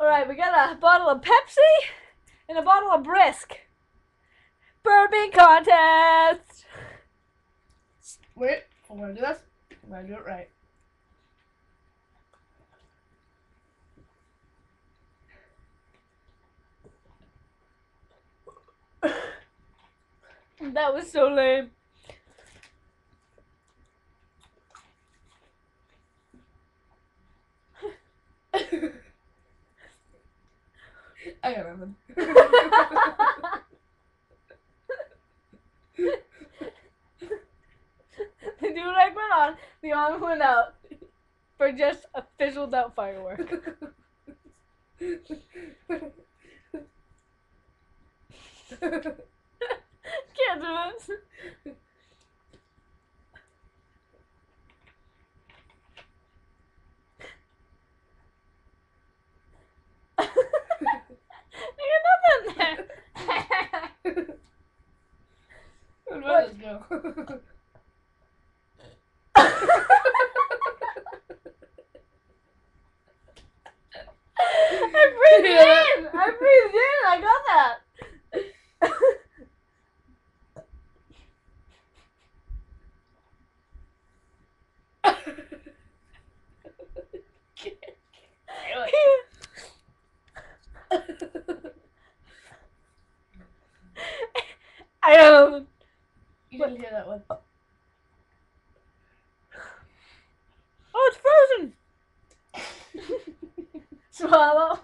Alright, we got a bottle of Pepsi and a bottle of Brisk. Burping contest! Wait, I'm gonna do this. I'm gonna do it right. That was so lame. I got nothing. The dude like went on, the arm went out for just a fizzled out firework. Can't do this. I got nothing there. Where does this go? I breathed in. I breathed in. I got that. I don't. You didn't hear that one. Oh, it's frozen. Swallow.